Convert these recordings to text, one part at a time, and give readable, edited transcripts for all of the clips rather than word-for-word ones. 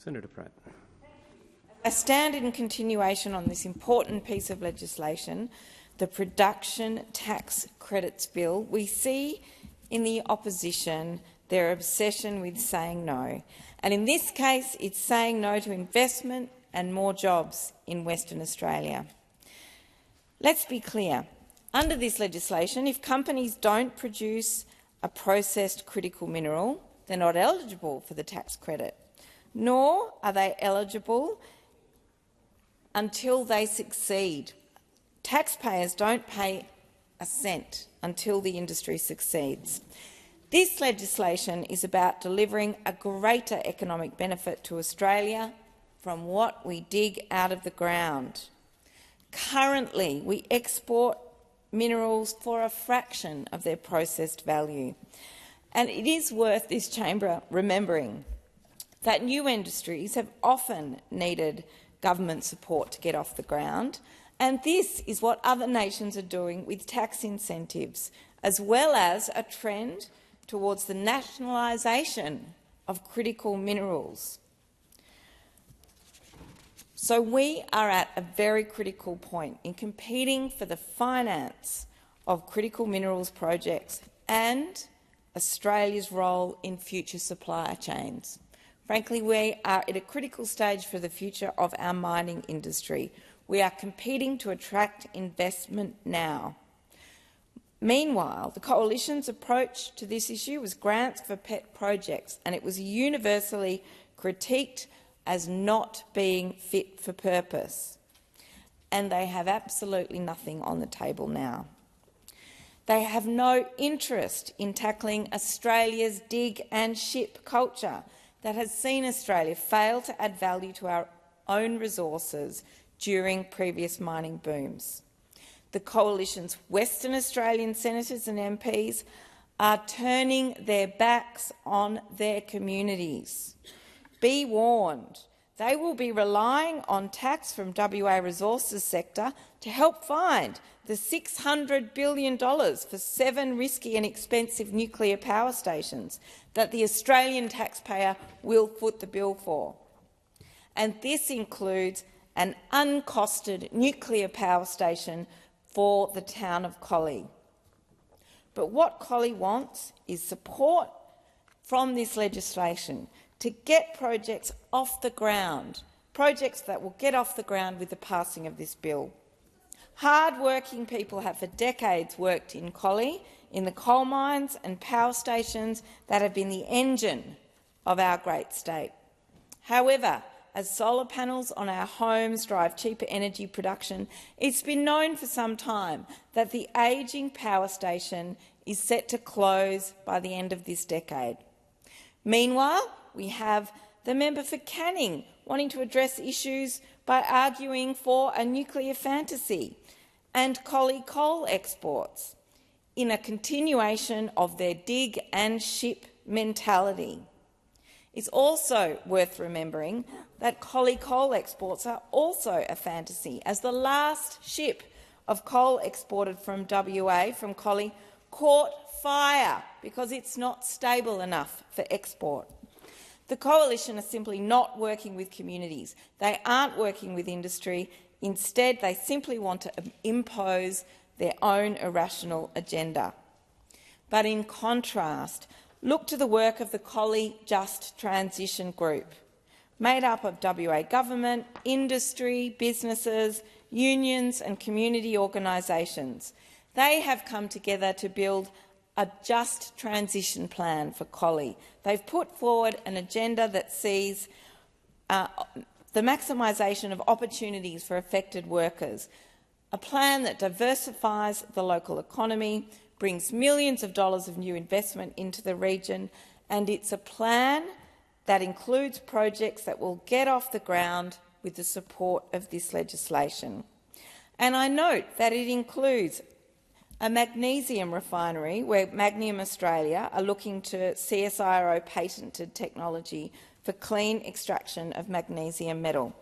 Senator Pratt. I stand in continuation on this important piece of legislation, the Production Tax Credits Bill. We see in the opposition their obsession with saying no. And in this case, it's saying no to investment and more jobs in Western Australia. Let's be clear. Under this legislation, if companies don't produce a processed critical mineral, they're not eligible for the tax credit, nor are they eligible until they succeed. Taxpayers don't pay a cent until the industry succeeds. This legislation is about delivering a greater economic benefit to Australia from what we dig out of the ground. Currently, we export minerals for a fraction of their processed value. And it is worth this chamber remembering that new industries have often needed government support to get off the ground, and this is what other nations are doing with tax incentives, as well as a trend towards the nationalisation of critical minerals. So we are at a very critical point in competing for the finance of critical minerals projects and Australia's role in future supply chains. Frankly, we are at a critical stage for the future of our mining industry. We are competing to attract investment now. Meanwhile, the Coalition's approach to this issue was grants for pet projects, and it was universally critiqued as not being fit for purpose. And they have absolutely nothing on the table now. They have no interest in tackling Australia's dig and ship culture that has seen Australia fail to add value to our own resources during previous mining booms. The Coalition's Western Australian senators and MPs are turning their backs on their communities. Be warned, they will be relying on tax from WA resources sector to help find the $600 billion for 7 risky and expensive nuclear power stations that the Australian taxpayer will foot the bill for. And this includes an uncosted nuclear power station for the town of Collie. But what Collie wants is support from this legislation to get projects off the ground, projects that will get off the ground with the passing of this bill. Hard-working people have for decades worked in Collie, in the coal mines and power stations that have been the engine of our great state. However, as solar panels on our homes drive cheaper energy production, it's been known for some time that the ageing power station is set to close by the end of this decade. Meanwhile, we have the member for Canning wanting to address issues by arguing for a nuclear fantasy and Collie coal exports in a continuation of their dig and ship mentality. It's also worth remembering that Collie coal exports are also a fantasy, as the last ship of coal exported from WA from Collie caught fire because it's not stable enough for export. The Coalition are simply not working with communities. They aren't working with industry. Instead, they simply want to impose their own irrational agenda. But in contrast, look to the work of the Collie Just Transition Group, made up of WA government, industry, businesses, unions and community organisations. They have come together to build a just transition plan for Collie. They've put forward an agenda that sees the maximisation of opportunities for affected workers, a plan that diversifies the local economy, brings millions of dollars of new investment into the region, and it's a plan that includes projects that will get off the ground with the support of this legislation. And I note that it includes a magnesium refinery where Magnesium Australia are looking to CSIRO patented technology for clean extraction of magnesium metal.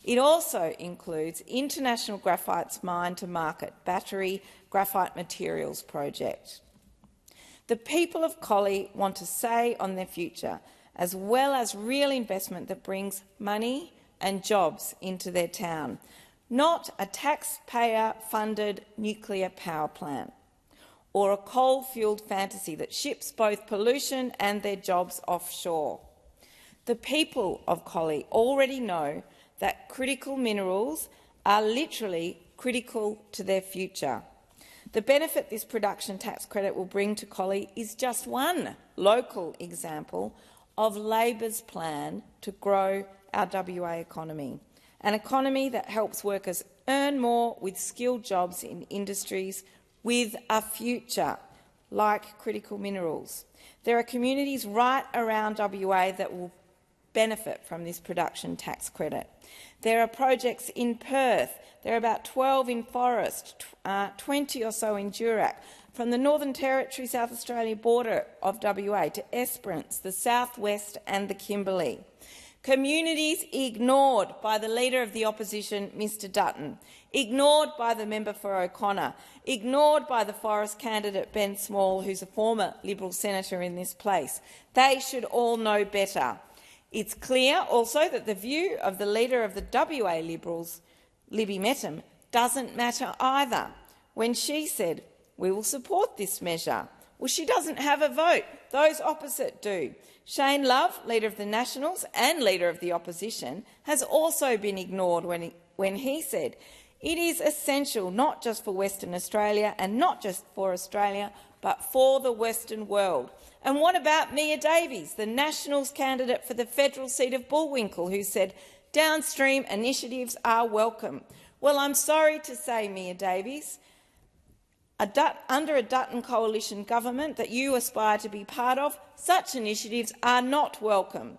It also includes International Graphite's mine-to-market battery graphite materials project. The people of Collie want to say on their future, as well as real investment that brings money and jobs into their town, not a taxpayer-funded nuclear power plant or a coal-fuelled fantasy that ships both pollution and their jobs offshore. The people of Collie already know that critical minerals are literally critical to their future. The benefit this production tax credit will bring to Collie is just one local example of Labor's plan to grow our WA economy, an economy that helps workers earn more with skilled jobs in industries with a future, like critical minerals. There are communities right around WA that will benefit from this production tax credit. There are projects in Perth. There are about 12 in Forest, 20 or so in Durack, from the Northern Territory, South Australia border of WA to Esperance, the Southwest and the Kimberley. Communities ignored by the Leader of the Opposition, Mr Dutton, ignored by the member for O'Connor, ignored by the Forest candidate Ben Small, who's a former Liberal senator in this place. They should all know better. It's clear also that the view of the Leader of the WA Liberals, Libby Mettam, doesn't matter either. When she said, "We will support this measure," well, she doesn't have a vote. Those opposite do. Shane Love, Leader of the Nationals and Leader of the Opposition, has also been ignored when he said, "It is essential not just for Western Australia and not just for Australia, but for the Western world." And what about Mia Davies, the Nationals candidate for the federal seat of Bullwinkle, who said downstream initiatives are welcome? Well, I'm sorry to say, Mia Davies, under a Dutton coalition government that you aspire to be part of, such initiatives are not welcome,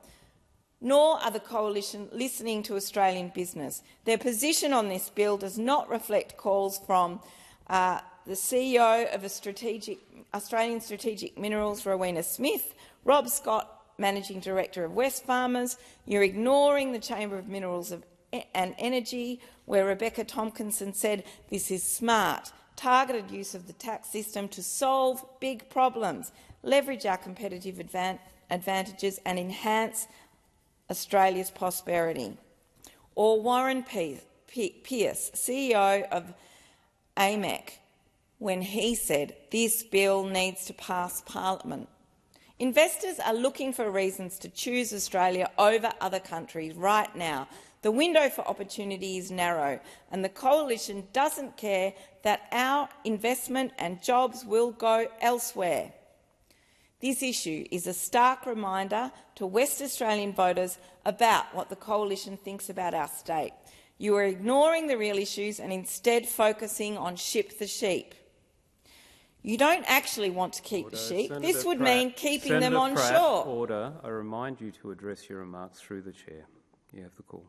nor are the coalition listening to Australian business. Their position on this bill does not reflect calls from the CEO of Australian Strategic Minerals, Rowena Smith, Rob Scott, Managing Director of Wesfarmers. You're ignoring the Chamber of Minerals and Energy, where Rebecca Tompkinson said this is smart, targeted use of the tax system to solve big problems, leverage our competitive advantages and enhance Australia's prosperity. Or Warren Pearce, CEO of AMEC, when he said this bill needs to pass Parliament. Investors are looking for reasons to choose Australia over other countries right now. The window for opportunity is narrow, and the coalition doesn't care that our investment and jobs will go elsewhere. This issue is a stark reminder to West Australian voters about what the coalition thinks about our state. You are ignoring the real issues and instead focusing on ship the sheep. You don't actually want to keep the sheep. Senator this would Pratt, mean keeping Senator them on Pratt, shore. Order. I remind you to address your remarks through the chair. You have the call.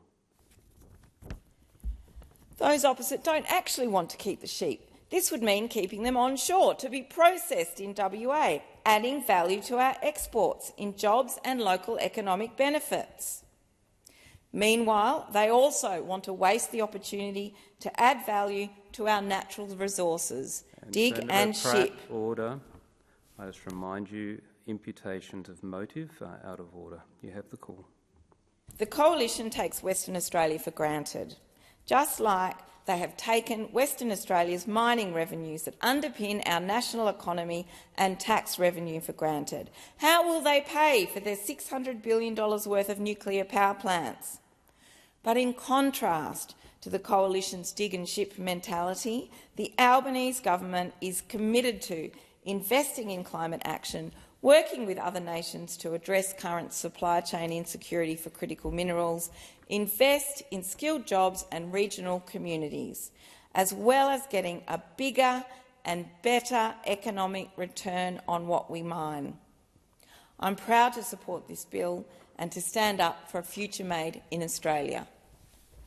Those opposite don't actually want to keep the sheep. This would mean keeping them on shore to be processed in WA, adding value to our exports in jobs and local economic benefits. Meanwhile, they also want to waste the opportunity to add value to our natural resources, dig Senator and Pratt, ship. Order. I just remind you, imputations of motive are out of order. You have the call. The coalition takes Western Australia for granted, just like they have taken Western Australia's mining revenues that underpin our national economy and tax revenue for granted. How will they pay for their $600 billion worth of nuclear power plants? But in contrast to the coalition's dig and ship mentality, the Albanese government is committed to investing in climate action, working with other nations to address current supply chain insecurity for critical minerals, invest in skilled jobs and regional communities, as well as getting a bigger and better economic return on what we mine. I'm proud to support this bill and to stand up for a future made in Australia.